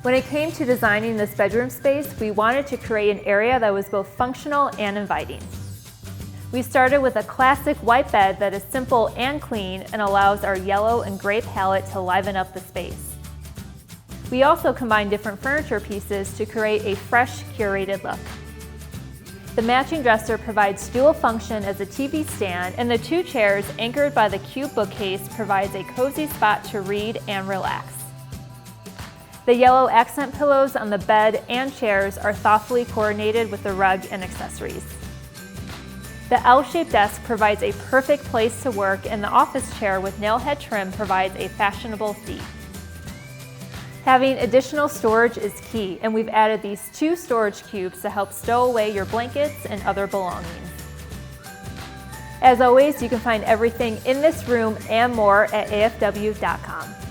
When it came to designing this bedroom space, we wanted to create an area that was both functional and inviting. We started with a classic white bed that is simple and clean and allows our yellow and gray palette to liven up the space. We also combined different furniture pieces to create a fresh, curated look. The matching dresser provides dual function as a TV stand, and the two chairs anchored by the cube bookcase provides a cozy spot to read and relax. The yellow accent pillows on the bed and chairs are thoughtfully coordinated with the rug and accessories. The L-shaped desk provides a perfect place to work, and the office chair with nailhead trim provides a fashionable seat. Having additional storage is key, and we've added these 2 storage cubes to help stow away your blankets and other belongings. As always, you can find everything in this room and more at afw.com.